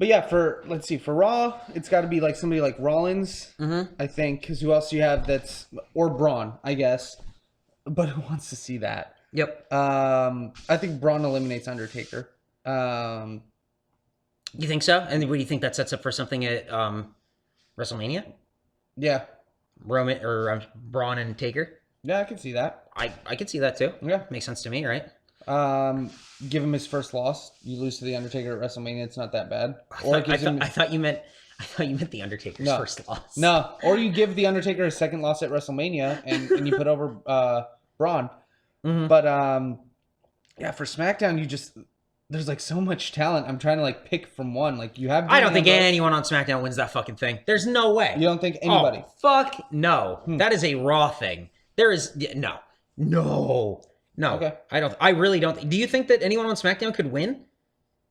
But yeah, let's see, for Raw, it's got to be like somebody like Rollins, I think, because who else do you have or Braun, I guess. But who wants to see that? Yep. I think Braun eliminates Undertaker. You think so? And what do you think that sets up for something at WrestleMania? Yeah. Roman or Braun and Taker? Yeah, I can see that. I could see that too. Yeah. Makes sense to me, right? Give him his first loss. You lose to the Undertaker at WrestleMania. It's not that bad. I thought you meant the Undertaker's first loss. No, or you give the Undertaker his second loss at WrestleMania, and you put over Braun. But yeah, for SmackDown, there's like so much talent. I'm trying to like pick from one. Like you have. I don't think anyone on SmackDown wins that fucking thing. There's no way. You don't think anybody? Oh, fuck no. That is a Raw thing. There is no. Okay. I really don't. Do you think that anyone on SmackDown could win?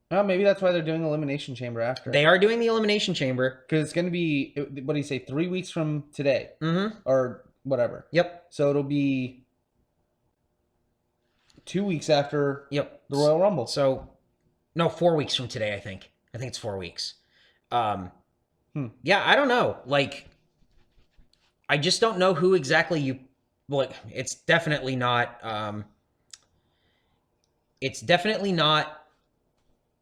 Maybe that's why they're doing Elimination Chamber after. They are doing the Elimination Chamber. Because it's going to be, what do you say, 3 weeks from today? Or whatever. Yep. So it'll be 2 weeks after the Royal Rumble. So, no, 4 weeks from today, I think. I think it's 4 weeks. Yeah, I don't know. Like, I just don't know who exactly you... Like, it's definitely not... It's definitely not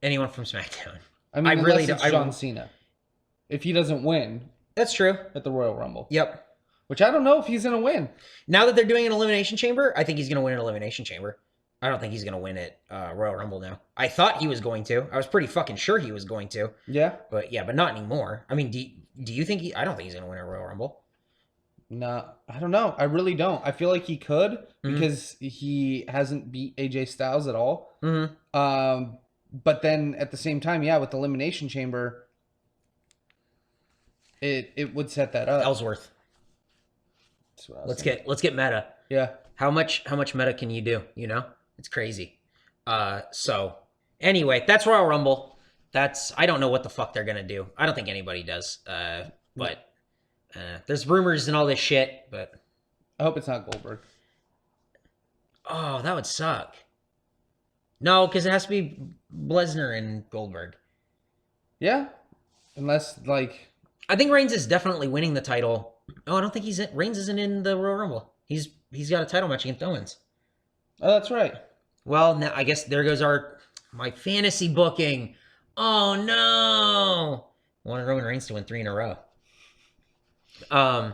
anyone from SmackDown. I mean, it's John Cena. If he doesn't win. That's true. At the Royal Rumble. Yep. Which I don't know if he's going to win. Now that they're doing an Elimination Chamber, I think he's going to win an Elimination Chamber. I don't think he's going to win at Royal Rumble now. I thought he was going to. I was pretty fucking sure he was going to. Yeah? But not anymore. I mean, do you think I don't think he's going to win a Royal Rumble. No, I don't know. I really don't. I feel like he could because he hasn't beat AJ Styles at all. But then at the same time, yeah, with the Elimination Chamber, it would set that up. Ellsworth. Let's get meta. Yeah. How much meta can you do? You know, it's crazy. So anyway, that's Royal Rumble. I don't know what the fuck they're gonna do. I don't think anybody does. But. There's rumors and all this shit, but... I hope it's not Goldberg. Oh, that would suck. No, because it has to be Lesnar and Goldberg. Yeah? Unless, like... I think Reigns is definitely winning the title. Oh, I don't think Reigns isn't in the Royal Rumble. He's got a title match against Owens. Oh, that's right. Well, now I guess there goes my fantasy booking. Oh, no! I wanted Roman Reigns to win 3 in a row. That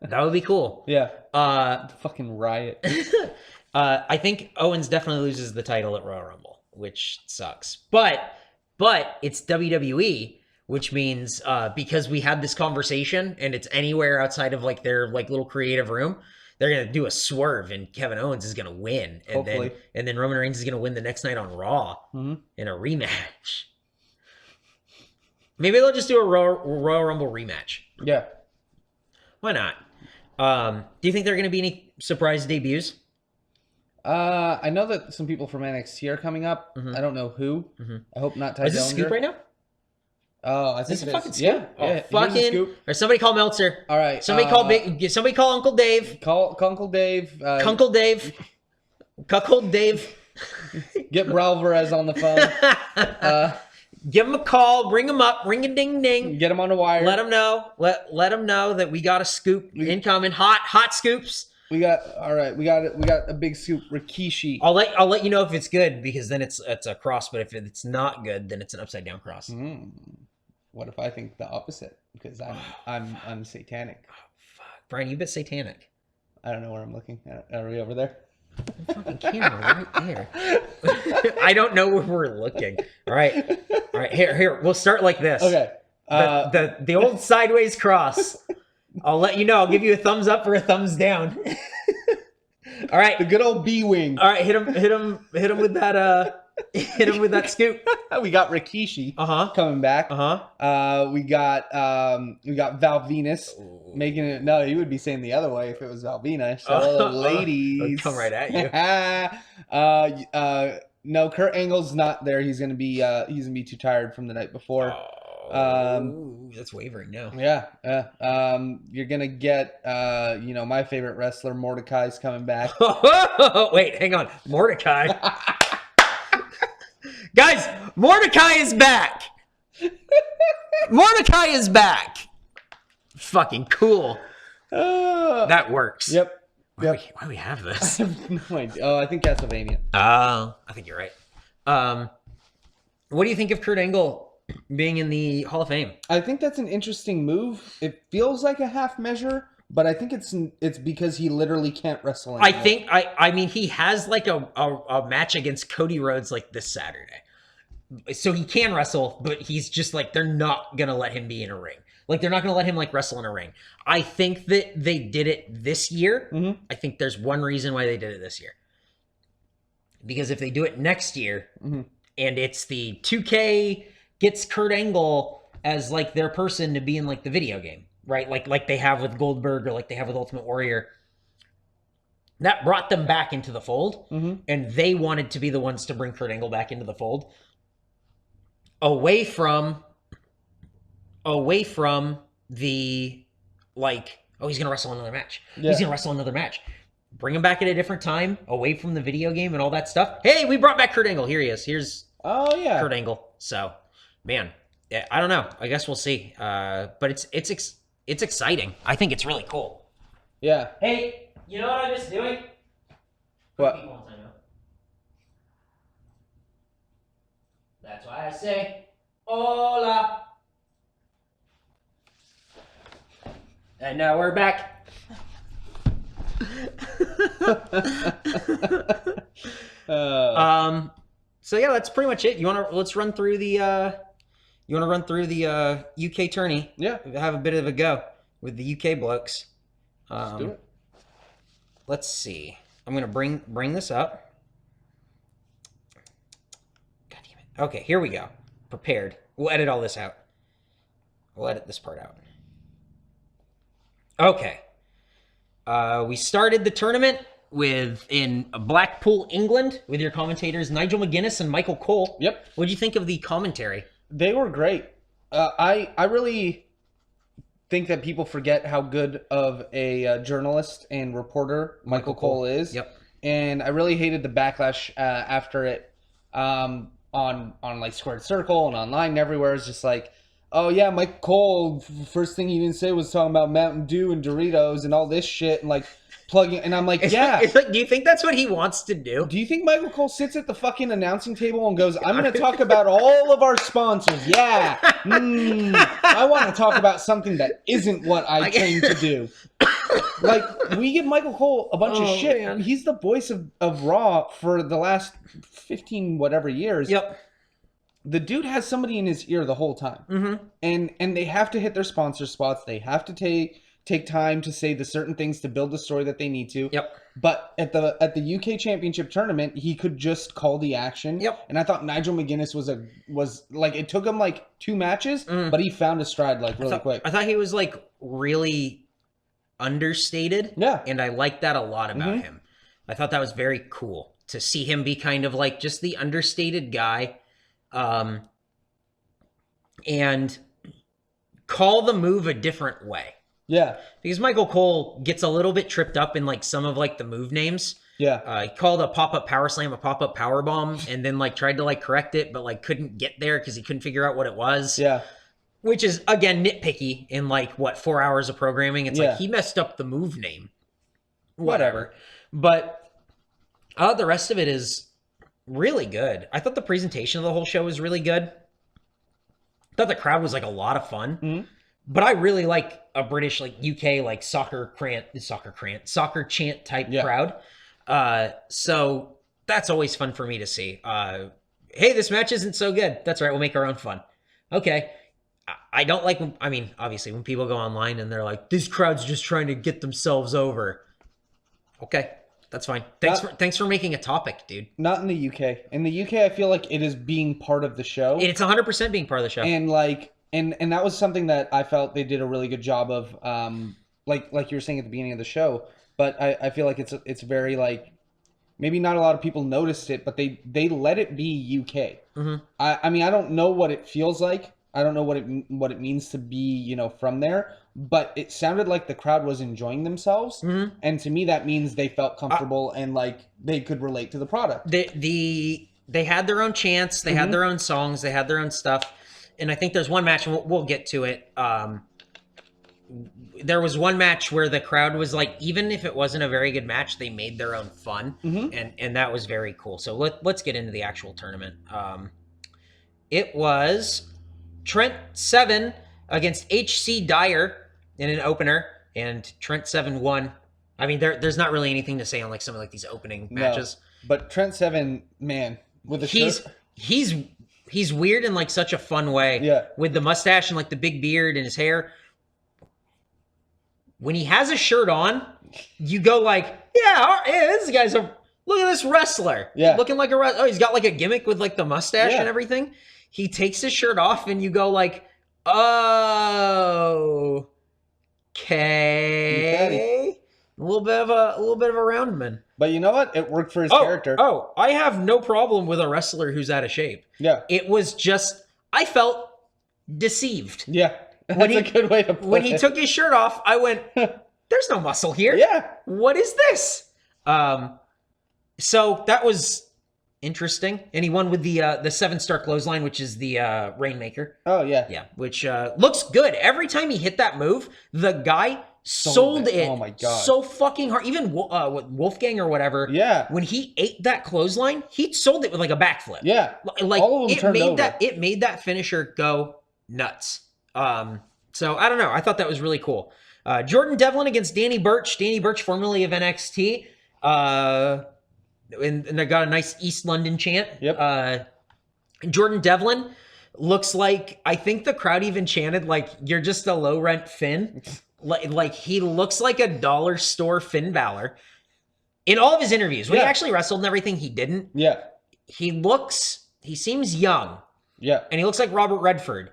would be cool. Yeah. Fucking riot. I think Owens definitely loses the title at Royal Rumble, which sucks. But it's WWE, which means because we had this conversation and it's anywhere outside of like their like little creative room, they're gonna do a swerve and Kevin Owens is gonna win, and hopefully. then Roman Reigns is gonna win the next night on Raw in a rematch. Maybe they'll just do a Royal Rumble rematch. Yeah. Why not? Do you think there are going to be any surprise debuts? I know that some people from NXT are coming up. I don't know who. I hope not Ty Dillinger. Is this a scoop right now? Oh, I think is this a fucking scoop? Yeah. Oh, yeah. Fucking. Or somebody call Meltzer. All right. Somebody call Uncle Dave. Call Uncle Dave. Uncle Dave. Cuckold Dave. Get Bralvarez on the phone. Give him a call, ring him up, ring a ding ding. Get him on the wire. Let him know. Let him know that we got a scoop incoming. Hot scoops. We got a big scoop. Rikishi. I'll let you know if it's good, because then it's a cross, but if it's not good, then it's an upside down cross. What if I think the opposite? Because I'm satanic. Oh, fuck. Brian, you bit satanic. I don't know where I'm looking. Are we over there? Fucking camera right there. I don't know where we're looking. All right. Here. We'll start like this. Okay. The old sideways cross. I'll let you know. I'll give you a thumbs up or a thumbs down. All right. The good old B wing. All right. Hit him with that. Hit him with that scoop. We got Rikishi coming back. We got Val Venus making it. No, you would be saying the other way if it was Val Venus. So ladies, come right at you. No, Kurt Angle's not there. He's gonna be too tired from the night before. That's wavering now. Yeah. You're gonna get my favorite wrestler, Mordecai's coming back. Wait, hang on, Mordecai. Guys, Mordecai is back. Mordecai is back. Fucking cool. That works. Yep. Why do we have this? I have no idea. Oh, I think Castlevania. I think you're right. What do you think of Kurt Angle being in the Hall of Fame? I think that's an interesting move. It feels like a half measure, but I think it's because he literally can't wrestle anymore. I mean he has like a match against Cody Rhodes like this Saturday. So he can wrestle, but he's just like they're not going to let him be in a ring. Like they're not going to let him like wrestle in a ring. I think that they did it this year. Mm-hmm. I think there's one reason why they did it this year. Because if they do it next year and it's the 2K gets Kurt Angle as like their person to be in like the video game, right? Like they have with Goldberg or like they have with Ultimate Warrior. That brought them back into the fold and they wanted to be the ones to bring Kurt Angle back into the fold. Away from the like, oh, he's gonna wrestle another match. Yeah. He's gonna wrestle another match. Bring him back at a different time, away from the video game and all that stuff. Hey, we brought back Kurt Angle. Here he is. Here's Kurt Angle. So, man, yeah, I don't know. I guess we'll see. But it's exciting. I think it's really cool. Yeah. Hey, you know what I miss doing? What? That's why I say, hola. And now we're back. So yeah, that's pretty much it. Let's run through the UK tourney? Yeah. Have a bit of a go with the UK blokes. Let's do it. Let's see. I'm gonna bring this up. God damn it. Okay, here we go. Prepared. We'll edit all this out. We'll edit this part out. Okay. We started the tournament in Blackpool, England, with your commentators Nigel McGuinness and Michael Cole. Yep. What did you think of the commentary? They were great. I really think that people forget how good of a journalist and reporter Michael Cole is. Yep. And I really hated the backlash after it on like Squared Circle and online and everywhere. It's just like, oh yeah, Michael Cole, first thing he didn't say was talking about Mountain Dew and Doritos and all this shit and like plugging. And I'm like, yeah. Do you think that's what he wants to do? Do you think Michael Cole sits at the fucking announcing table and goes, I'm going to talk about all of our sponsors. Yeah. I want to talk about something that isn't what I came to do. Like, we give Michael Cole a bunch of shit. Man. He's the voice of Raw for the last 15 whatever years. Yep. The dude has somebody in his ear the whole time. And they have to hit their sponsor spots. They have to take time to say the certain things to build the story that they need to. Yep. But at the UK Championship tournament, he could just call the action. Yep. And I thought Nigel McGuinness was like, it took him like 2 matches, but he found his stride like really quick. I thought he was like really understated. Yeah. And I liked that a lot about him. I thought that was very cool to see him be kind of like just the understated guy. And call the move a different way. Yeah. Because Michael Cole gets a little bit tripped up in like some of like the move names. Yeah. He called a pop-up power slam a pop-up power bomb and then like tried to like correct it, but like couldn't get there because he couldn't figure out what it was. Yeah. Which is again nitpicky in like what 4 hours of programming. It's like he messed up the move name. Whatever. But the rest of it is really good. I thought the presentation of the whole show was really good. I thought the crowd was like a lot of fun. But I really like a British, like UK, like soccer chant type crowd. So that's always fun for me to see. Hey, this match isn't so good. That's right. We'll make our own fun. Okay. I don't like when, I mean, obviously when people go online and they're like, this crowd's just trying to get themselves over. Okay. That's fine. Thanks for making a topic, dude. Not in the UK. In the UK, I feel like it is being part of the show. It's 100% being part of the show. And like, and that was something that I felt they did a really good job of, like you were saying at the beginning of the show. But I feel like it's very like, maybe not a lot of people noticed it, but they let it be UK. I mean, I don't know what it feels like. I don't know what it means to be, you know, from there. But it sounded like the crowd was enjoying themselves, and to me that means they felt comfortable and like they could relate to the product. they had their own chants, they had their own songs, they had their own stuff. And I think there's one match, and we'll get to it. There was one match where the crowd was like, even if it wasn't a very good match, they made their own fun, and that was very cool. So let's get into the actual tournament. It was Trent Seven against HC Dyer in an opener, and Trent Seven won. I mean, there's not really anything to say on like some of like these opening matches. But Trent Seven, man, with the shirt. He's weird in like such a fun way. Yeah. With the mustache and like the big beard and his hair. When he has a shirt on, you go like, yeah, this guy's look at this wrestler. Yeah. Looking like a wrestler. Oh, he's got like a gimmick with like the mustache and everything. He takes his shirt off and you go like, oh, okay. A little bit of a roundman. But you know what? It worked for his character. Oh, I have no problem with a wrestler who's out of shape. Yeah. It was just, I felt deceived. Yeah. That's a good way to put it. When he took his shirt off, I went, there's no muscle here. Yeah. What is this? So that was interesting. And he won with the 7-star clothesline, which is the Rainmaker. Oh, yeah. Yeah, which looks good. Every time he hit that move, the guy sold it. Oh my God. So fucking hard. Even Wolfgang or whatever. Yeah. When he ate that clothesline, he sold it with like a backflip. Yeah. Like all of them turned over. It made that finisher go nuts. So I don't know. I thought that was really cool. Jordan Devlin against Danny Burch. Danny Burch, formerly of NXT. And they got a nice East London chant. Yep. Jordan Devlin looks like, I think the crowd even chanted like, you're just a low rent Finn. Like he looks like a dollar store Finn Balor. In all of his interviews, when he actually wrestled and everything, he didn't. Yeah. He seems young. Yeah. And he looks like Robert Redford.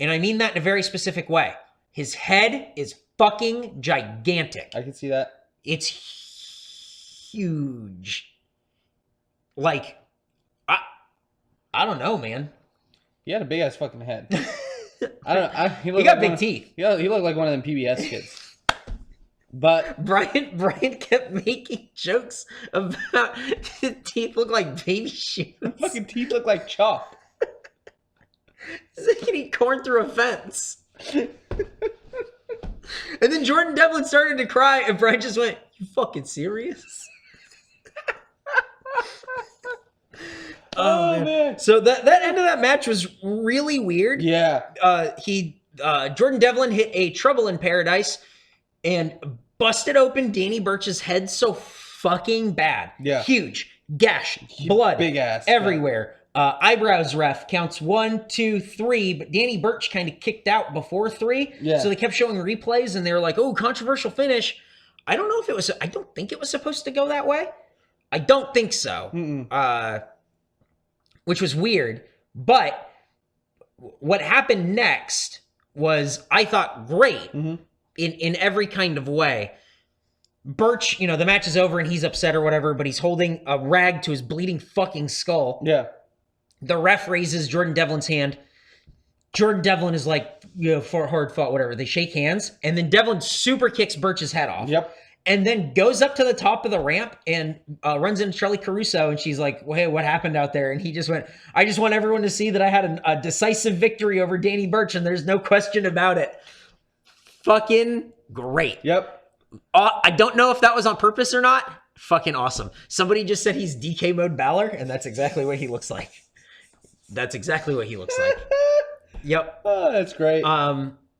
And I mean that in a very specific way. His head is fucking gigantic. I can see that. It's huge. Like, I don't know, man. He had a big ass fucking head. I don't know. He got big teeth. Yeah, he looked like one of them PBS kids. But Brian kept making jokes about his teeth look like baby shoes. Fucking teeth look like chalk. He's like he can eat corn through a fence. And then Jordan Devlin started to cry, and Brian just went, "You fucking serious?" Oh man. So that end of that match was really weird. Yeah. Jordan Devlin hit a Trouble in Paradise and busted open Danny Burch's head so fucking bad. Yeah. Huge gash, blood, big ass everywhere. Eyebrows ref counts 1, 2, 3, but Danny Burch kind of kicked out before 3. Yeah. So they kept showing replays and they were like, "Oh, controversial finish." I don't know if it was. I don't think it was supposed to go that way. I don't think so. Which was weird. But what happened next was, I thought, great in every kind of way. Burch, the match is over and he's upset or whatever, but he's holding a rag to his bleeding fucking skull. Yeah. The ref raises Jordan Devlin's hand. Jordan Devlin is like, for hard fought, whatever. They shake hands, and then Devlin super kicks Burch's head off. Yep. And then goes up to the top of the ramp and runs into Charlie Caruso, and she's like, "Well, hey, what happened out there?" And he just went, "I just want everyone to see that I had a decisive victory over Danny Burch, and there's no question about it." Fucking great. Yep. I don't know if that was on purpose or not. Fucking awesome. Somebody just said he's DK mode Balor, and that's exactly what he looks like. That's exactly what he looks like. Yep. Oh, that's great.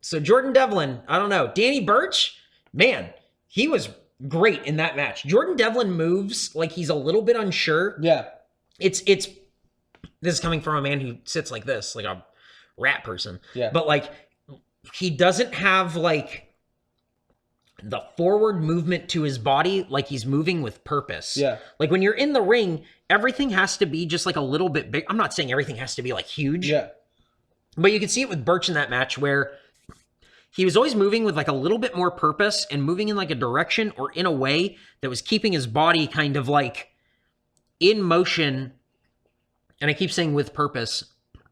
So Jordan Devlin, I don't know. Danny Burch, man, he was great in that match. Jordan Devlin moves like he's a little bit unsure. Yeah. This is coming from a man who sits like this, like a rat person. Yeah. But like, he doesn't have like the forward movement to his body, like he's moving with purpose. Yeah. Like when you're in the ring, everything has to be just like a little bit big. I'm not saying everything has to be like huge. Yeah. But you can see it with Burch in that match where he was always moving with like a little bit more purpose and moving in like a direction or in a way that was keeping his body kind of like in motion. And I keep saying with purpose,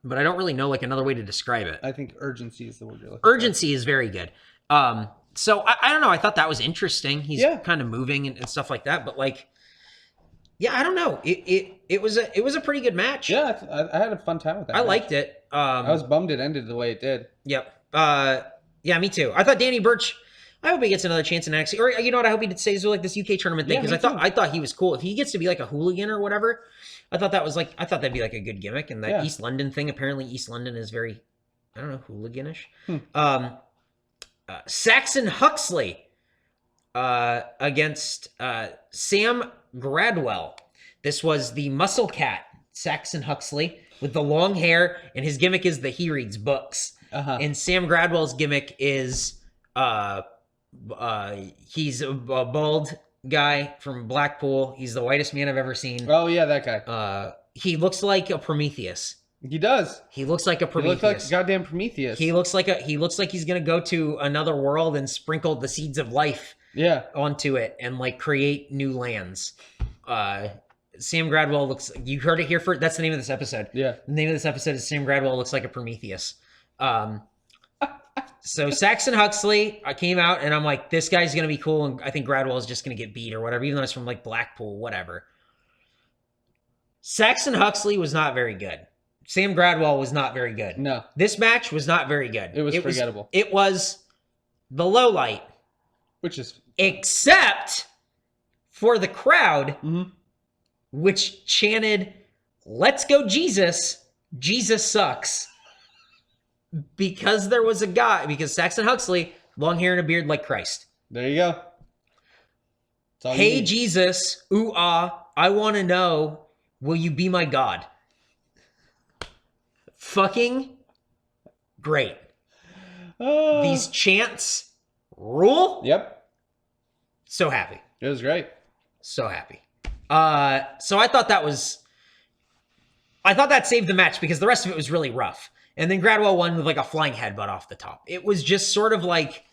but I don't really know like another way to describe it. I think urgency is the word you're looking Urgency is very good. So I don't know. I thought that was interesting. He's kind of moving and stuff like that. But like, Yeah, I don't know. It was a pretty good match. Yeah, I had a fun time with that. I match. liked it. I was bummed it ended the way it did. Yep. Yeah, me too. I thought Danny Burch. I hope he gets another chance in NXT, or you know what? I hope he stays with like this UK tournament thing, Yeah, because me I thought he was cool. If he gets to be like a hooligan or whatever, I thought that'd be like a good gimmick. And that Yeah. East London thing, apparently East London is very, I don't know, hooliganish. Saxon Huxley against Sam Gradwell. This was the Muscle Cat, Saxon Huxley, with the long hair, and his gimmick is that he reads books. And Sam Gradwell's gimmick is he's a bald guy from Blackpool. He's the whitest man I've ever seen. Oh yeah, that guy. He looks like a Prometheus. He does. He looks like a Prometheus. He looks like goddamn Prometheus. He looks like he's gonna go to another world and sprinkle the seeds of life onto it and like create new lands. Sam Gradwell looks. You heard it here first. That's the name of this episode. Yeah. The name of this episode is Sam Gradwell looks like a Prometheus. So Saxon Huxley, I came out and I'm like, this guy's gonna be cool, and I think Gradwell is just gonna get beat or whatever, even though it's from like Blackpool, whatever. Saxon Huxley was not very good. Sam Gradwell was not very good. No. This match was not very good. It was forgettable. It was the low light. Which is except for the crowd, which chanted, "Let's go Jesus, Jesus sucks." Because there was a guy, because Saxon Huxley, long hair and a beard like Christ. There you go. Hey Jesus, ooh ah, I want to know, will you be my God? Fucking great. These chants rule. Yep. So happy. It was great. So happy. So I thought that saved the match because the rest of it was really rough. And then Gradwell won with like a flying headbutt off the top. It was just sort of like,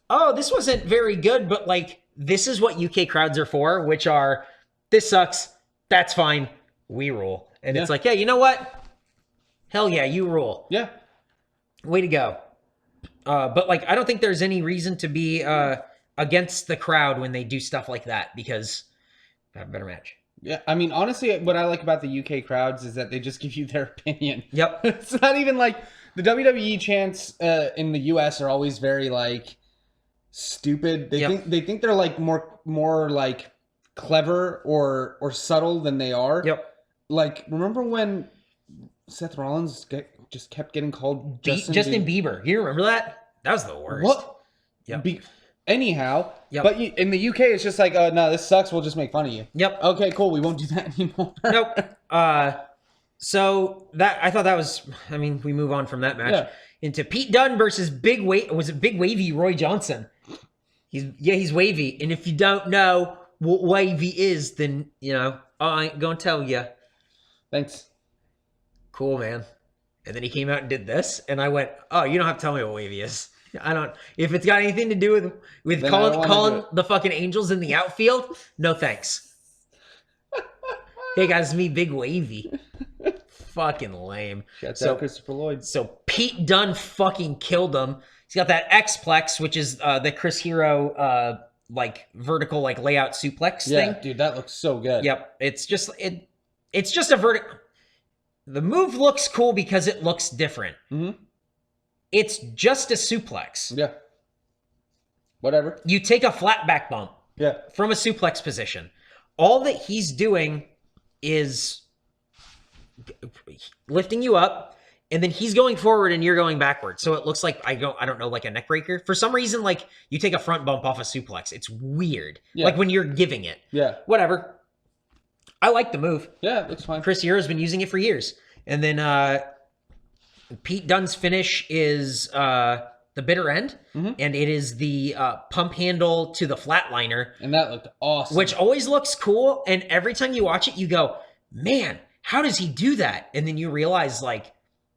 oh, this wasn't very good, but like, this is what UK crowds are for, which are, this sucks, that's fine, we rule. And it's like, yeah, you know what? Hell yeah, you rule. Yeah. Way to go. But like, I don't think there's any reason to be against the crowd when they do stuff like that, because they have a better match. Yeah, I mean, honestly, what I like about the UK crowds is that they just give you their opinion. Yep. It's not even like the WWE chants in the US are always very like stupid. They think they're like more like clever or subtle than they are. Yep. Like, remember when Seth Rollins just kept getting called Justin Bieber? You remember that? That was the worst. What? Yep. Anyhow, Yep. But in the UK, it's just like, no, this sucks. We'll just make fun of you. Yep. Okay, cool. We won't do that anymore. Nope. So that I thought that was. I mean, we move on from that match into Pete Dunne versus Big Wavy Roy Johnson. He's wavy, and if you don't know what wavy is, then I ain't gonna tell you. Thanks. Cool, man. And then he came out and did this, and I went, "Oh, you don't have to tell me what wavy is. I don't. If it's got anything to do with calling the fucking Angels in the outfield, no thanks." Hey guys, it's me, Big Wavy. Fucking lame. Shouts out Christopher Lloyd. So Pete Dunne fucking killed him. He's got that X-Plex, which is the Chris Hero like vertical like layout suplex thing. Yeah, dude, that looks so good. Yep. It's just a vertical. The move looks cool because it looks different. It's just a suplex. Yeah. Whatever. You take a flat back bump. Yeah. From a suplex position. All that he's doing is lifting you up, and then he's going forward and you're going backward. So it looks like I don't know, like a neck breaker. For some reason, like you take a front bump off a suplex. It's weird. Yeah. Like when you're giving it. Yeah. Whatever. I like the move. Yeah, it looks fine. Chris Hero's been using it for years. And then Pete Dunne's finish is the bitter end, and it is the pump handle to the flatliner. And that looked awesome. Which always looks cool, and every time you watch it, you go, man, how does he do that? And then you realize, like,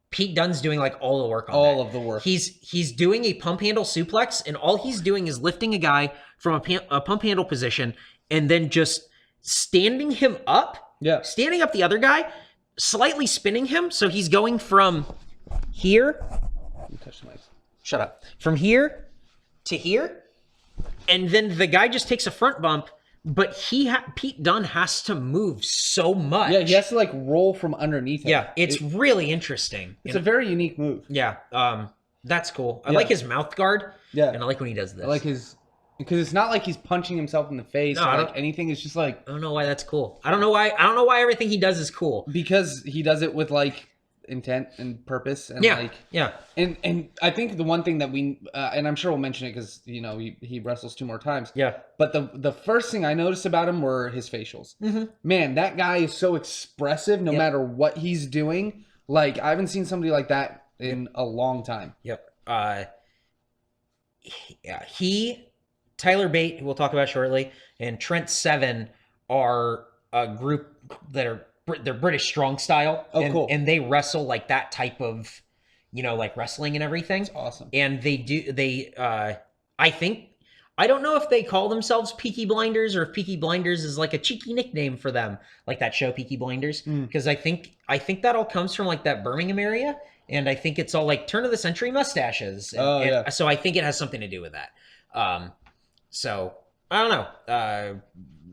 Pete Dunne's doing, like, all the work on all of the work. He's doing a pump handle suplex, and all he's doing is lifting a guy from a pump handle position and then just standing him up. Yeah. Standing up the other guy, slightly spinning him, so he's going from here. You touched the mic. Shut up. From here to here, and then the guy just takes a front bump, But Pete Dunne has to move so much. Yeah, he has to like roll from underneath him. Yeah, it's really interesting. It's a very unique move. Yeah, that's cool. I like his mouth guard. Yeah, and I like when he does this. I like his because it's not like he's punching himself in the face or like anything. It's just like I don't know why that's cool. I don't know why everything he does is cool. Because he does it with like intent and purpose and and I think the one thing that we and I'm sure we'll mention it because you know he wrestles 2 more times, but the first thing I noticed about him were his facials. Man, that guy is so expressive no matter what he's doing. Like I haven't seen somebody like that in a long time. Tyler Bate, who we'll talk about shortly, and Trent Seven are a group that are they're British strong style. Cool. And they wrestle like that type of, like wrestling and everything. That's awesome. And I don't know if they call themselves Peaky Blinders or if Peaky Blinders is like a cheeky nickname for them, like that show Peaky Blinders. Because I think that all comes from like that Birmingham area. And I think it's all like turn of the century mustaches. And so I think it has something to do with that. So I don't know.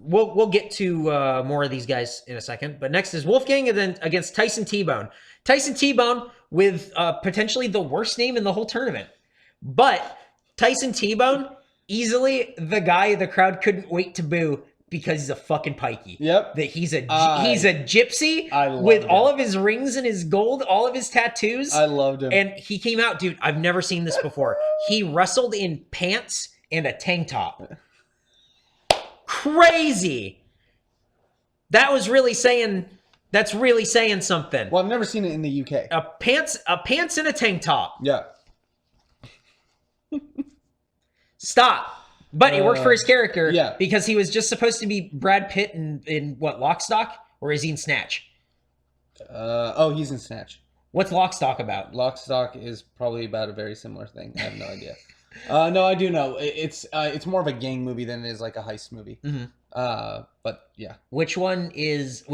We'll get to more of these guys in a second. But next is Wolfgang and then against Tyson T-Bone. Tyson T-Bone with potentially the worst name in the whole tournament. But Tyson T-Bone, easily the guy the crowd couldn't wait to boo because he's a fucking pikey. Yep. That he's a gypsy with all of his rings and his gold, all of his tattoos. I loved him. And he came out, dude, I've never seen this before. He wrestled in pants and a tank top. Crazy. That's really saying something. Well, I've never seen it in the UK. A pants and a tank top. Yeah. Stop. But it worked for his character. Yeah. Because he was just supposed to be Brad Pitt in what, Lock, Stock? Or is he in Snatch? He's in Snatch. What's Lock, Stock about? Lock, Stock is probably about a very similar thing. I have no idea. No, I do know. It's more of a gang movie than it is like a heist movie. But yeah. Which one has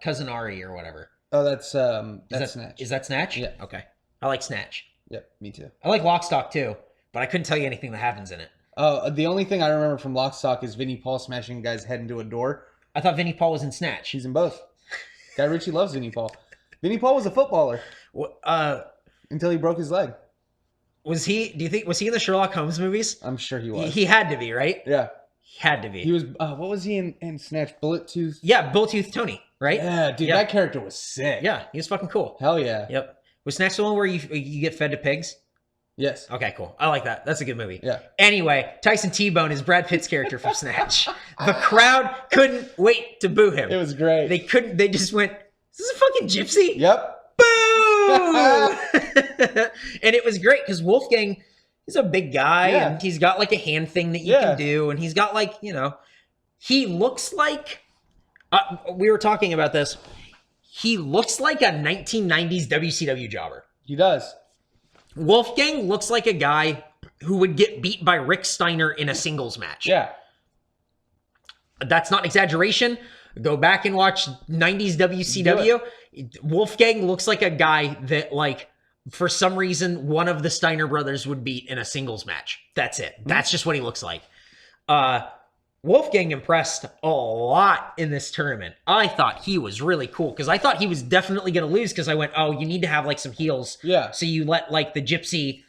Cousin Ari or whatever? Oh, that's Snatch. Is that Snatch? Yeah. Okay. I like Snatch. Yep, me too. I like Lock, Stock too, but I couldn't tell you anything that happens in it. The only thing I remember from Lock, Stock is Vinnie Paul smashing a guy's head into a door. I thought Vinnie Paul was in Snatch. He's in both. Guy Ritchie loves Vinnie Paul. Vinnie Paul was a footballer. Until he broke his leg. Was he in the Sherlock Holmes movies? I'm sure he was. He had to be, right? Yeah. He had to be. He was, what was he in Snatch? Bullet Tooth? Yeah, Bullet Tooth Tony, right? Yeah, dude, that character was sick. Yeah, he was fucking cool. Hell yeah. Yep. Was Snatch the one where you get fed to pigs? Yes. Okay, cool. I like that. That's a good movie. Yeah. Anyway, Tyson T-Bone is Brad Pitt's character from Snatch. The crowd couldn't wait to boo him. It was great. They just went, is this a fucking gypsy? Yep. Boo! And it was great because Wolfgang, he's a big guy and he's got like a hand thing that you can do. And he's got like, he looks like, we were talking about this. He looks like a 1990s WCW jobber. He does. Wolfgang looks like a guy who would get beat by Rick Steiner in a singles match. Yeah. That's not exaggeration. Go back and watch 90s WCW. Wolfgang looks like a guy that, like, for some reason, one of the Steiner brothers would beat in a singles match. That's it. That's just what he looks like. Wolfgang impressed a lot in this tournament. I thought he was really cool because I thought he was definitely going to lose because I went, oh, you need to have like some heels. Yeah. So you let like the gypsy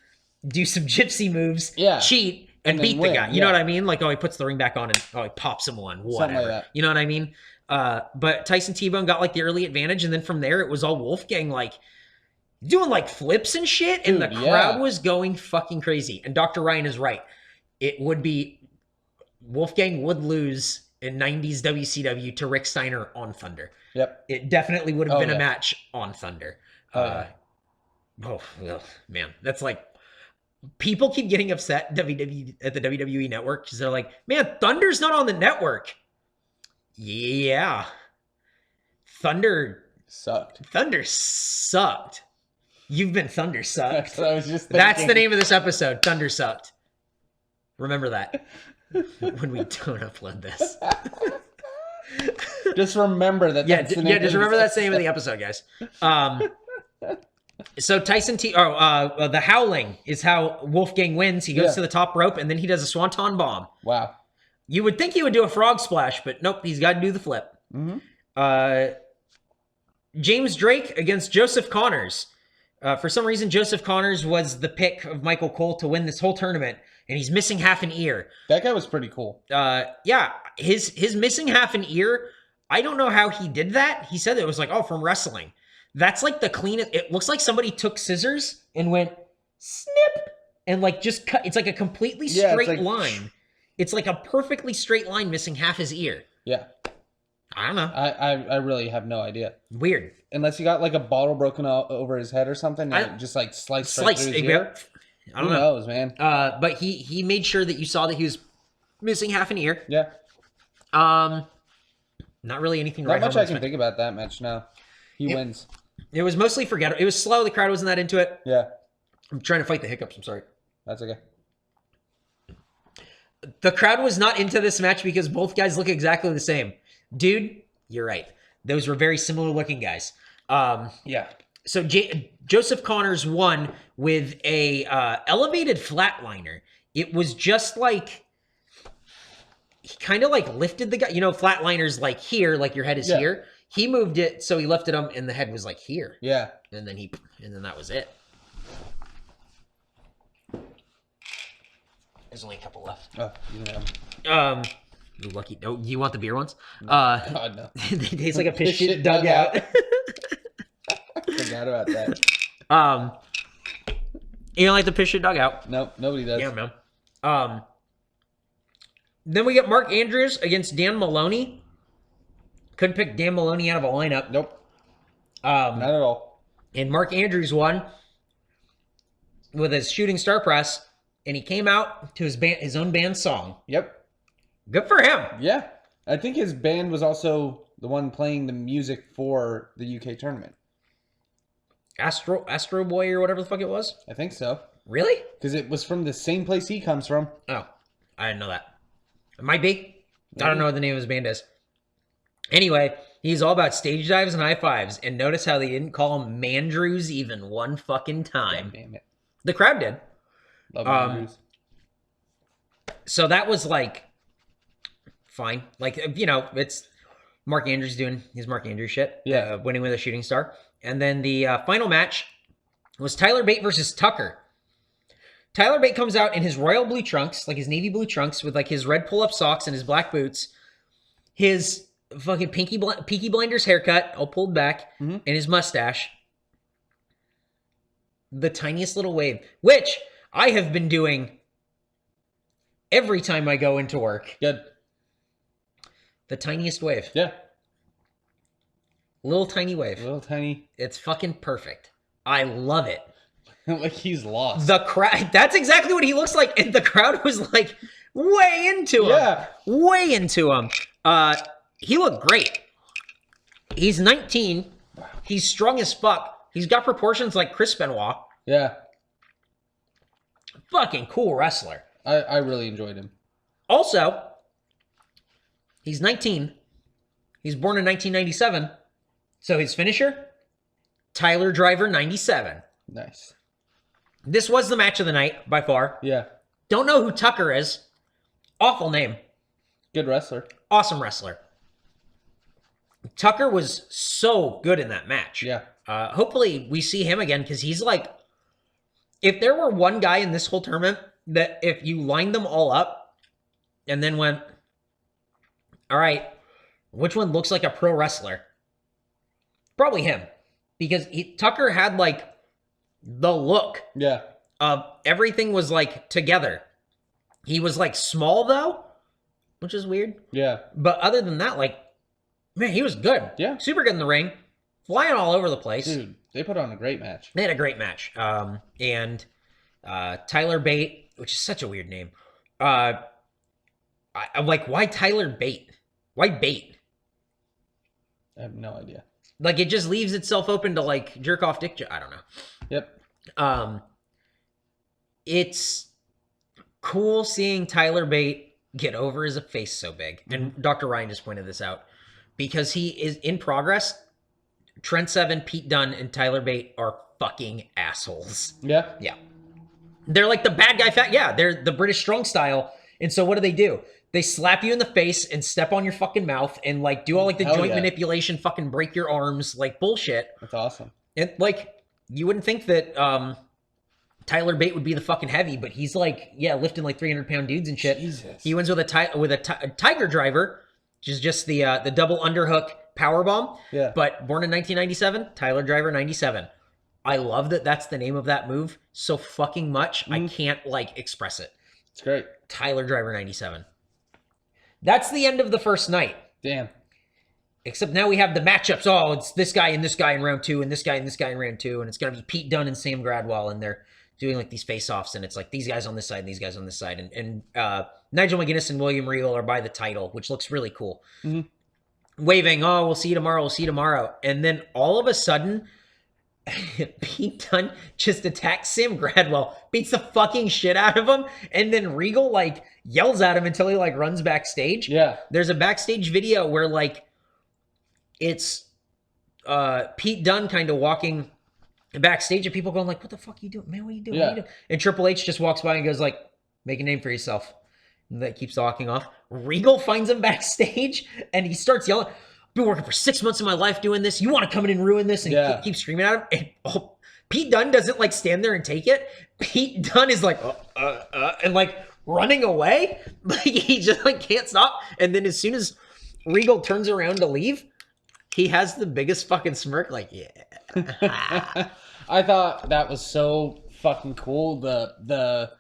do some gypsy moves, yeah, cheat, and beat the guy. You know what I mean? Like, oh, he puts the ring back on and he pops him one. Whatever. Something like that. You know what I mean? But Tyson T-Bone got like the early advantage, and then from there it was all Wolfgang like doing like flips and shit, and the crowd was going fucking crazy. And Dr. Ryan is right. It would be Wolfgang would lose in 90s WCW to Rick Steiner on Thunder. Yep. It definitely would have been a match on Thunder. Man, that's like people keep getting upset at the WWE network because they're like, man, Thunder's not on the network. Yeah. Thunder sucked. You've been Thunder sucked. That's what I was just thinking. That's the name of this episode. Thunder sucked. Remember that when we don't upload this. Just remember that. Just remember that's the name of the episode, guys. So Tyson the Howling is how Wolfgang wins. He goes to the top rope and then he does a swanton bomb. Wow. You would think he would do a frog splash, but nope, he's got to do the flip. James Drake against Joseph Connors. For some reason, Joseph Connors was the pick of Michael Cole to win this whole tournament, and he's missing half an ear. That guy was pretty cool. Yeah, his missing half an ear, I don't know how he did that. He said it was like, oh, from wrestling. That's like the cleanest. It looks like somebody took scissors and went snip and like just cut. It's like a completely straight line. It's like a perfectly straight line missing half his ear. Yeah. I don't know. I really have no idea. Weird. Unless he got like a bottle broken over his head or something and it just like sliced right through his ear. I don't know. Who knows, man? But he made sure that you saw that he was missing half an ear. Yeah. Not really anything Not much I can think about that match now. He wins. It was mostly forgettable. It was slow. The crowd wasn't that into it. Yeah. I'm trying to fight the hiccups. I'm sorry. That's okay. The crowd was not into this match because both guys look exactly the same. Dude, you're right. Those were very similar looking guys. Yeah. So Joseph Connors won with a elevated flatliner. It was just like he kind of like lifted the guy. You know, flatliners like here, like your head is here. He moved it so he lifted him, and the head was like here. Yeah. And then that was it. There's only a couple left. Oh, you know. You lucky. Oh, you want the beer ones? God, no. They taste like a piss shit dugout. Forgot about that. You don't like the piss shit dugout? Nope, nobody does. Yeah, man. Then we get Mark Andrews against Dan Maloney. Couldn't pick Dan Maloney out of a lineup. Nope. Not at all. And Mark Andrews won with his shooting star press, and he came out to his own band song. Yep. Good for him. Yeah. I think his band was also the one playing the music for the UK tournament. Astro Boy or whatever the fuck it was? I think so. Really? Because it was from the same place he comes from. Oh, I didn't know that. It might be. Maybe. I don't know what the name of his band is. Anyway, he's all about stage dives and high fives. And notice how they didn't call him Mandrews even one fucking time. God damn it. The crowd did. Love Mandrews. So that was like fine. Like, you know, it's Mark Andrews doing his Mark Andrews shit. Yeah. Winning with a shooting star. And then the final match was Tyler Bate versus Tucker. Tyler Bate comes out in his royal blue trunks, like his navy blue trunks, with like his red pull-up socks and his black boots. His fucking Peaky Blinders haircut, all pulled back, and his mustache. The tiniest little wave, which I have been doing every time I go into work. Good. The tiniest wave. Yeah. Little tiny wave. Little tiny. It's fucking perfect. I love it. Like he's lost. The crowd. That's exactly what he looks like. And the crowd was like way into him. Yeah. Way into him. He looked great. He's 19. He's strong as fuck. He's got proportions like Chris Benoit. Yeah. Fucking cool wrestler. I really enjoyed him. Also, he's 19. He's born in 1997. So his finisher, Tyler Driver 97. Nice. This was the match of the night, by far. Yeah. Don't know who Tucker is. Awful name. Good wrestler. Awesome wrestler. Tucker was so good in that match. Yeah. Hopefully we see him again, because he's like, if there were one guy in this whole tournament that if you lined them all up and then went, all right, which one looks like a pro wrestler? Probably him. Because Tucker had like the look. Yeah. Everything was like together. He was like small though, which is weird. Yeah. But other than that, like, man, he was good. Yeah. Super good in the ring. Flying all over the place. Dude, they put on a great match. They had a great match. And Tyler Bate, which is such a weird name. I'm like, why Tyler Bate? Why Bate? I have no idea. Like, it just leaves itself open to, like, jerk off dick. I don't know. Yep. It's cool seeing Tyler Bate get over as a face so big. And Dr. Ryan just pointed this out. Because he is in progress. Trent Seven, Pete Dunne, and Tyler Bate are fucking assholes. Yeah. Yeah. They're like the bad guy fat. Yeah, they're the British strong style. And so what do? They slap you in the face and step on your fucking mouth and like do all like the Hell joint yeah. manipulation, fucking break your arms, like bullshit. That's awesome. And like you wouldn't think that Tyler Bate would be the fucking heavy, but he's like, yeah, lifting like 300-pound dudes and shit. Jesus. He wins with a tiger driver, which is just the double underhook power bomb. Yeah. But born in 1997, Tyler Driver 97. I love that that's the name of that move so fucking much. I can't like express it. It's great. Tyler Driver 97. That's the end of the first night. Damn. Except now we have the matchups. Oh, it's this guy and this guy in round 2 and this guy and this guy in round 2. And it's going to be Pete Dunne and Sam Gradwell. And they're doing like these face-offs. And it's like these guys on this side and these guys on this side. And Nigel McGuinness and William Regal are by the title, which looks really cool. Waving, oh, we'll see you tomorrow. We'll see you tomorrow. And then all of a sudden, Pete Dunne just attacks Sam Gradwell, beats the fucking shit out of him, and then Regal like yells at him until he like runs backstage. Yeah. There's a backstage video where like it's Pete Dunne kind of walking backstage and people going like, what the fuck are you doing? Man, what are you doing? Yeah. What are you doing? And Triple H just walks by and goes like, make a name for yourself. And that keeps walking off. Regal finds him backstage and he starts yelling, been working for 6 months of my life doing this. You want to come in and ruin this? And he keeps screaming at him. And Pete Dunne doesn't like stand there and take it. Pete Dunne is like, and like running away. Like he just like can't stop. And then as soon as Regal turns around to leave, he has the biggest fucking smirk. Like, yeah. I thought that was so fucking cool. The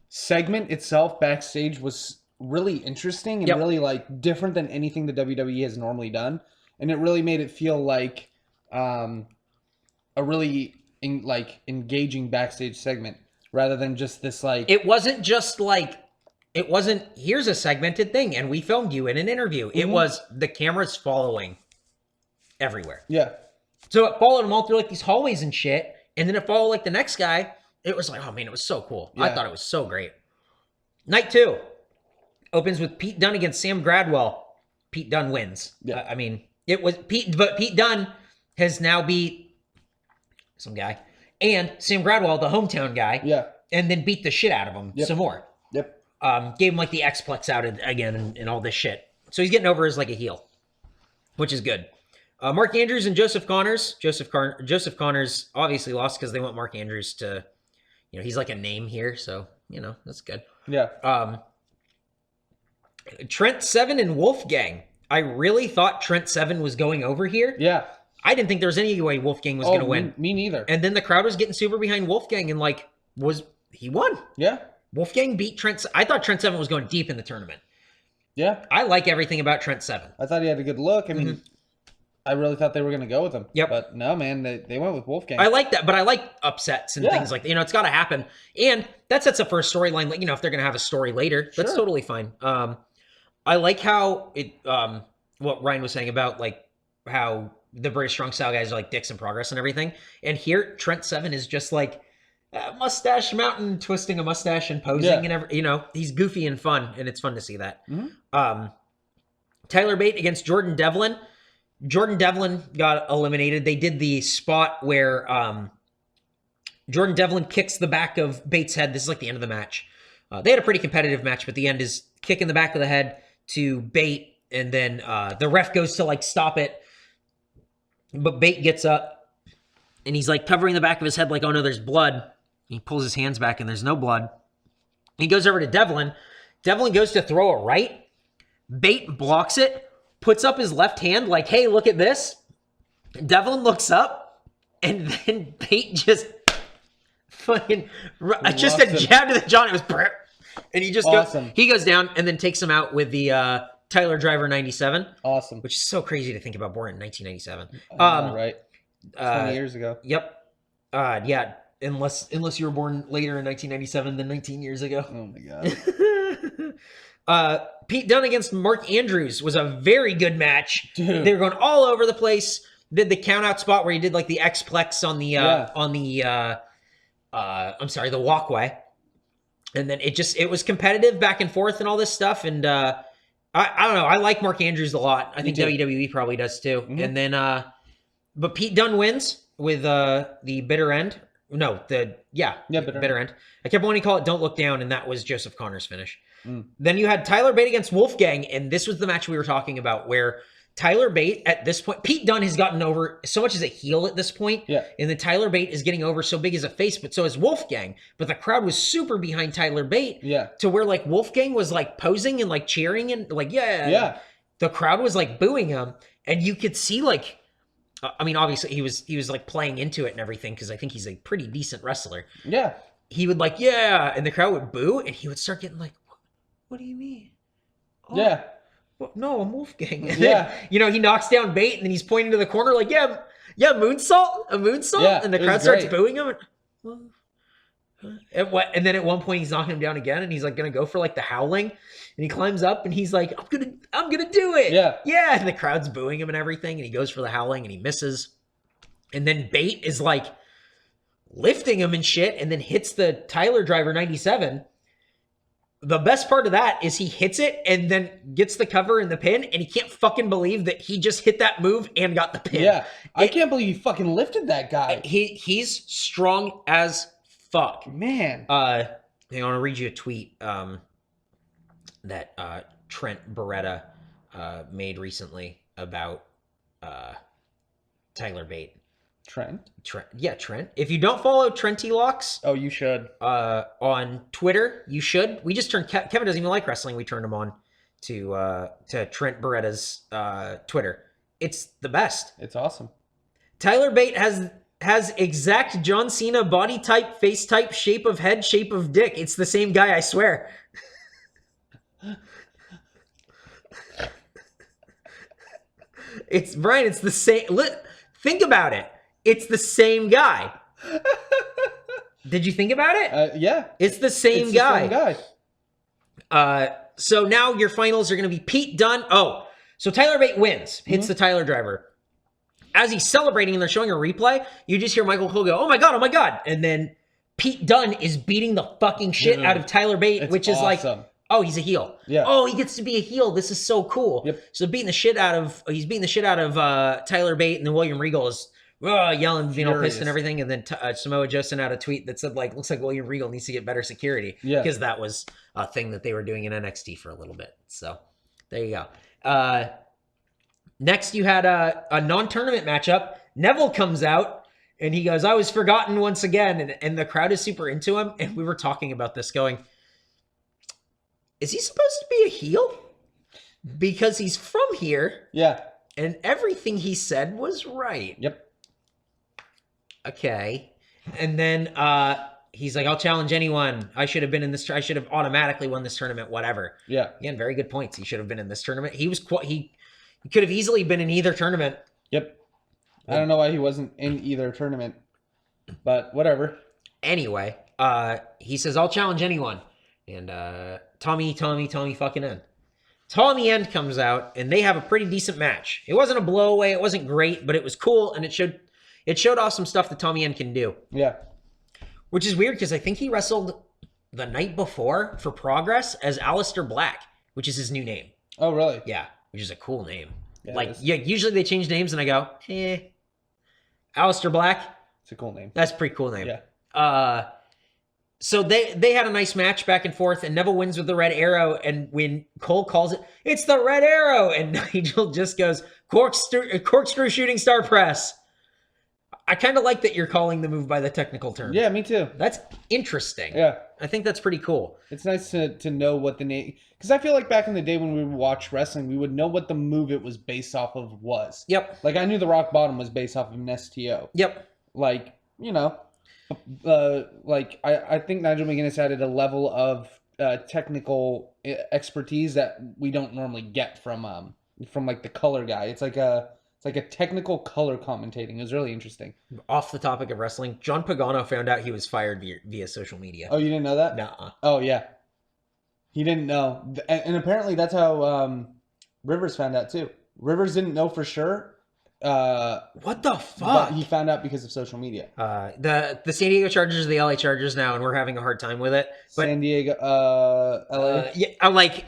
segment itself backstage was really interesting and really like different than anything the WWE has normally done, and it really made it feel like a really engaging backstage segment rather than just this like. It wasn't just like it wasn't. Here's a segmented thing, and we filmed you in an interview. It was the cameras following everywhere. Yeah. So it followed them all through like these hallways and shit, and then it followed like the next guy. It was like, oh man, it was so cool. Yeah. I thought it was so great. Night 2 opens with Pete Dunne against Sam Gradwell. Pete Dunne wins. Yeah. I mean, it was Pete, but Pete Dunne has now beat some guy and Sam Gradwell, the hometown guy. Yeah. And then beat the shit out of him some more. Yep. Gave him like the Xplex out again and all this shit. So he's getting over as like a heel, which is good. Mark Andrews and Joseph Connors. Joseph Connors obviously lost because they want Mark Andrews to, he's like a name here, so that's good. Yeah. Trent Seven and Wolfgang. I really thought Trent Seven was going over here. Yeah. I didn't think there was any way Wolfgang was going to win. Me neither. And then the crowd was getting super behind Wolfgang and like he won. Yeah. Wolfgang beat Trent. I thought Trent Seven was going deep in the tournament. Yeah. I like everything about Trent Seven. I thought he had a good look. I mean, I really thought they were going to go with him. Yep. But no, man, they went with Wolfgang. I like that, but I like upsets and things like it's got to happen. And that sets up for a storyline. Like, if they're going to have a story later, that's totally fine. I like how it, what Ryan was saying about like how the British Strong Style guys are like dicks in progress and everything. And here, Trent Seven is just like mustache mountain twisting a mustache and posing and he's goofy and fun, and it's fun to see that. Tyler Bate against Jordan Devlin. Jordan Devlin got eliminated. They did the spot where Jordan Devlin kicks the back of Bates' head. This is like the end of the match. They had a pretty competitive match, but the end is kicking the back of the head to Bate, and then the ref goes to like stop it. But Bate gets up, and he's like covering the back of his head like, oh no, there's blood. He pulls his hands back, and there's no blood. He goes over to Devlin. Devlin goes to throw a right. Bate blocks it, puts up his left hand like, hey, look at this. Devlin looks up, and then Bate just fucking just a jab to the jaw. It was and he just goes down and then takes him out with the Tyler Driver 97. Awesome. Which is so crazy to think about, born in 1997. Right. 20 years ago. Yep. Yeah. Unless you were born later in 1997 than 19 years ago. Oh my God. Pete Dunne against Mark Andrews was a very good match. Dude. They were going all over the place. Did the count out spot where he did like the Xplex on the the walkway. And then it was competitive back and forth and all this stuff. And I don't know. I like Mark Andrews a lot. I think WWE probably does too. And then but Pete Dunne wins with the bitter end. No, bitter end. I kept wanting to call it Don't Look Down, and that was Joseph Connor's finish. Then you had Tyler Bate against Wolfgang, and this was the match we were talking about where Tyler Bate at this point, Pete Dunne has gotten over so much as a heel at this point, and then Tyler Bate is getting over so big as a face, but so is Wolfgang. But the crowd was super behind Tyler Bate, to where like Wolfgang was like posing and like cheering and like the crowd was like booing him, and you could see like, I mean, obviously he was like playing into it and everything because I think he's a pretty decent wrestler. Yeah, he would like and the crowd would boo, and he would start getting like, what do you mean? Oh. Yeah. No, I'm Wolfgang. And then, he knocks down Bate, and then he's pointing to the corner like, moonsault, a moonsault, and the crowd starts booing him. And then at one point he's knocking him down again, and he's like gonna go for like the howling, and he climbs up, and he's like, I'm gonna do it. Yeah, and the crowd's booing him and everything, and he goes for the howling, and he misses, and then Bate is like lifting him and shit, and then hits the Tyler Driver 97. The best part of that is he hits it and then gets the cover and the pin, and he can't fucking believe that he just hit that move and got the pin. Yeah, I can't believe he fucking lifted that guy. He's strong as fuck. Man. I want to read you a tweet that Trent Beretta made recently about Tyler Bate. Trent. Yeah, Trent. If you don't follow Trenty Locks, you should. On Twitter, you should. We just turned Kevin doesn't even like wrestling. We turned him on to Trent Beretta's Twitter. It's the best. It's awesome. Tyler Bate has exact John Cena body type, face type, shape of head, shape of dick. It's the same guy, I swear. It's Brian. It's the same. Think about it. It's the same guy. Did you think about it? Yeah. It's the same guy. So now your finals are going to be Pete Dunne. Oh, so Tyler Bate wins, hits the Tyler Driver. As he's celebrating and they're showing a replay, you just hear Michael Cole go, oh my God. And then Pete Dunne is beating the fucking shit out of Tyler Bate, which is awesome. Like, oh, he's a heel. Yeah. Oh, he gets to be a heel. This is so cool. Yep. So he's beating the shit out of Tyler Bate, and then William Regal is yelling, pissed and everything. And then Samoa Joe sent out a tweet that said, like, looks like William Regal needs to get better security. Yeah. Because that was a thing that they were doing in NXT for a little bit. So there you go. Next, you had a non-tournament matchup. Neville comes out, and he goes, I was forgotten once again. And the crowd is super into him. And we were talking about this going, is he supposed to be a heel? Because he's from here. Yeah. And everything he said was right. Yep. Okay. And then he's like, I'll challenge anyone. I should have been in this. I should have automatically won this tournament, whatever. Yeah. Again, very good points. He should have been in this tournament. He could have easily been in either tournament. Yep. I don't know why he wasn't in either tournament, but whatever. Anyway, he says, I'll challenge anyone. And Tommy fucking End. Tommy End comes out, and they have a pretty decent match. It wasn't a blowaway. It wasn't great, but it was cool, and it showed off some stuff that Tommy End can do. Yeah. Which is weird, because I think he wrestled the night before for Progress as Aleister Black, which is his new name. Oh, really? Yeah, which is a cool name. Yeah, usually they change names, and I go, Aleister Black? It's a cool name. That's a pretty cool name. Yeah. So they had a nice match back and forth, and Neville wins with the red arrow, and when Cole calls it, it's the red arrow, and Nigel just goes, corkscrew shooting star press. I kind of like that you're calling the move by the technical term. Yeah, me too. That's interesting. Yeah. I think that's pretty cool. It's nice to know what the name... Because I feel like back in the day when we would watch wrestling, we would know what the move it was based off of was. Yep. Like, I knew the Rock Bottom was based off of an STO. Yep. Like, I think Nigel McGuinness added a level of technical expertise that we don't normally get from like the color guy. It's like a technical color commentating. It was really interesting. Off the topic of wrestling, John Pagano found out he was fired via social media. Oh, you didn't know that? Nuh-uh. Oh, yeah. He didn't know. And apparently that's how Rivers found out, too. Rivers didn't know for sure. What the fuck? But he found out because of social media. The San Diego Chargers are the LA Chargers now, and we're having a hard time with it. But, San Diego, LA. Yeah, I'm like...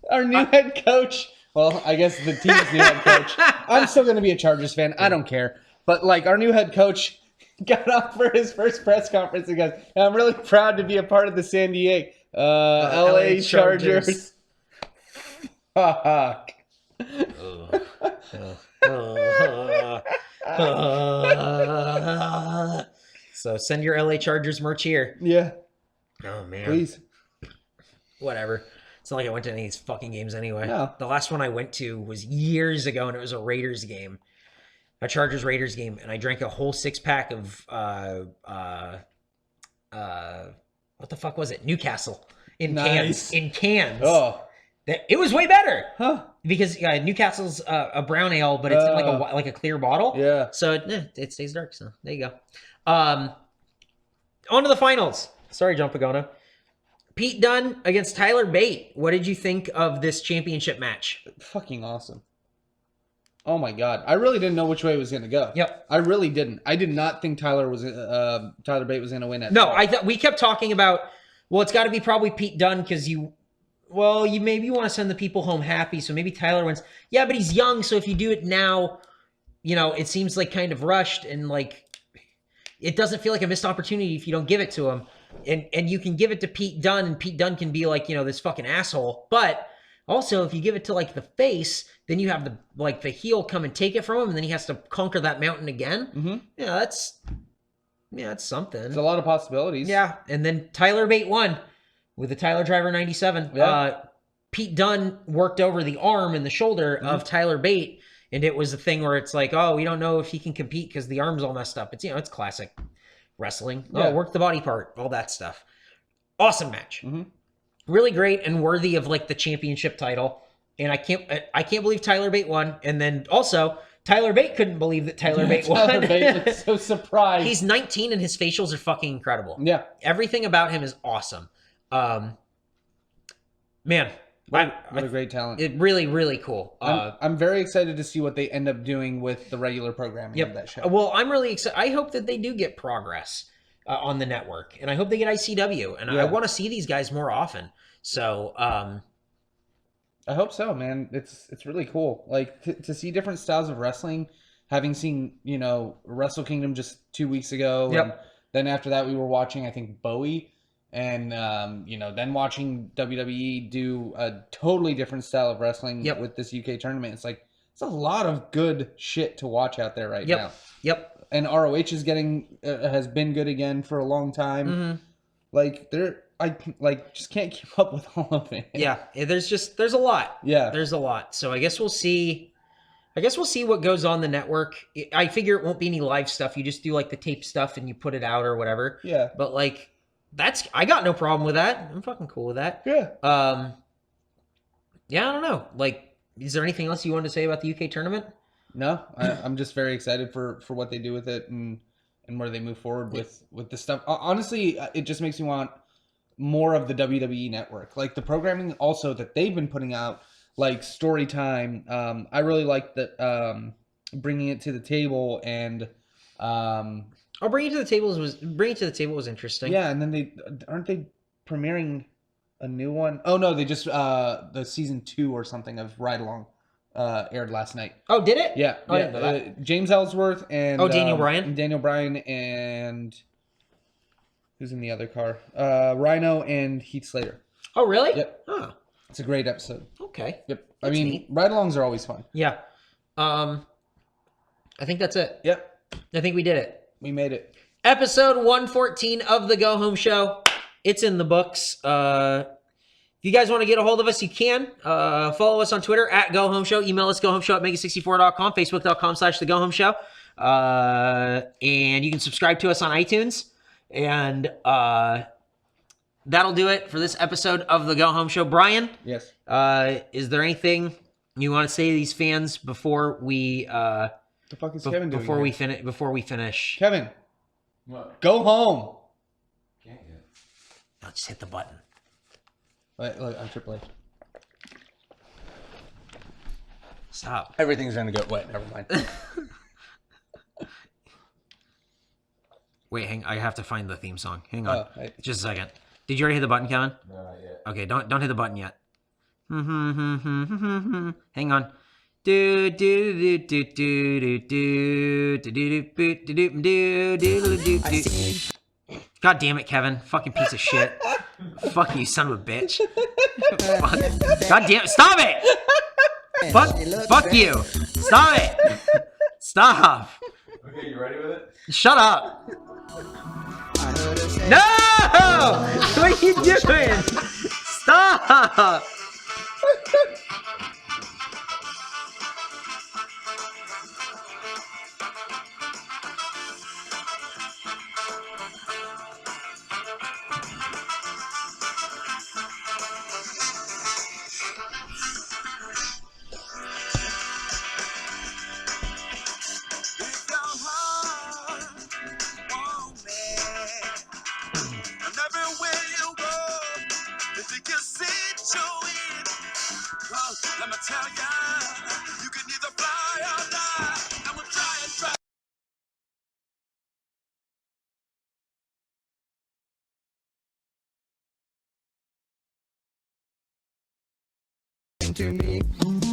Our new head coach... Well, I guess the team's new head coach. I'm still going to be a Chargers fan. I don't care. But, like, our new head coach got off for his first press conference and goes, I'm really proud to be a part of the San Diego. LA Chargers. Fuck. So send your LA Chargers merch here. Yeah. Oh man. Please. Whatever. It's not like I went to any of these fucking games anyway. No. The last one I went to was years ago, and it was a Raiders game, a Chargers Raiders game, and I drank a whole 6-pack of what the fuck was it? Newcastle in cans. In cans. Oh. It was way better. Huh. Because Newcastle's a brown ale, but it's in like a clear bottle. Yeah. So it stays dark. So there you go. On to the finals. Sorry, John Pagano. Pete Dunne against Tyler Bate. What did you think of this championship match? Fucking awesome. Oh my god. I really didn't know which way it was going to go. Yep. I really didn't. I did not think Tyler Bate was going to win it. No, I thought we kept talking about, well, it's got to be probably Pete Dunne because you maybe want to send the people home happy, so maybe Tyler wins. Yeah, but he's young, so if you do it now, it seems like kind of rushed, and like it doesn't feel like a missed opportunity if you don't give it to him. And you can give it to Pete Dunne, and Pete Dunne can be like, this fucking asshole. But also, if you give it to like the face, then you have the heel come and take it from him, and then he has to conquer that mountain again. Mm-hmm. Yeah, that's something. There's a lot of possibilities. Yeah, and then Tyler Bate won with the Tyler Driver 97. Yeah. Pete Dunne worked over the arm and the shoulder of Tyler Bate, and it was a thing where it's like, oh, we don't know if he can compete because the arm's all messed up. It's it's classic wrestling. Yeah. Oh, work the body part, all that stuff. Awesome match. Mm-hmm. Really great and worthy of like the championship title. And I can't believe Tyler Bate won. And then also Tyler Bate couldn't believe that Tyler Bate won. Tyler Bate was so surprised. He's 19 and his facials are fucking incredible. Yeah. Everything about him is awesome. Man, What a great talent. It really, really cool. I'm very excited to see what they end up doing with the regular programming of that show. Well, I'm really excited. I hope that they do get progress on the network, and I hope they get ICW, and I want to see these guys more often. So, I hope so, man. It's really cool. Like to see different styles of wrestling. Having seen Wrestle Kingdom just 2 weeks ago, and then after that we were watching I think Bowie. And, then watching WWE do a totally different style of wrestling with this UK tournament. It's like, it's a lot of good shit to watch out there right now. Yep. And ROH is has been good again for a long time. Mm-hmm. I just can't keep up with all of it. Yeah. There's a lot. Yeah. There's a lot. So I guess we'll see what goes on the network. I figure it won't be any live stuff. You just do like the tape stuff and you put it out or whatever. Yeah. But like, I got no problem with that. I'm fucking cool with that. Yeah. Yeah, I don't know. Like, is there anything else you wanted to say about the UK tournament? No, I'm just very excited for what they do with it and where they move forward with this stuff. Honestly, it just makes me want more of the WWE network. Like the programming also that they've been putting out, like Story Time. I really like that bringing it to the table and Bring It to the Table was interesting. Yeah, and then aren't they premiering a new one? Oh no, they just the season 2 or something of Ride Along aired last night. Oh, did it? Yeah, I didn't know that. James Ellsworth and Daniel Bryan. Daniel Bryan and who's in the other car? Rhino and Heath Slater. Oh, really? Yep. Oh, it's a great episode. okay. Yep. That's neat. Ride-alongs are always fun. Yeah. I think that's it. Yep. I think we did it. We made it. Episode 114 of the Go Home Show. It's in the books. If you guys want to get a hold of us, you can. Follow us on Twitter at Go Home Show. Email us gohomeshow@mega64.com, facebook.com/the Go Home Show. And you can subscribe to us on iTunes. And that'll do it for this episode of the Go Home Show. Brian? Yes. Is there anything you want to say to these fans before we... the fuck is Kevin doing? Before we finish. Kevin, What? go home. Can't get. No, just hit the button. Look, I'm Triple H. Stop. Everything's gonna go. Wait, never mind. Wait, I have to find the theme song. Hang on. Right. Just a second. Did you already hit the button, Kevin? No, not yet. Okay, don't hit the button yet. Hang on. Do do do do do do do do do do do do do do do. God damn it, Kevin. Fucking piece of shit. Fuck you, son of a bitch. Fuck. God damn it. Stop it! Fuck you. Stop it. Stop. Okay, you ready with it? Shut up. No! What are you doing? Stop! Let me tell ya, you can either fly or die. And we'll try and try. To me.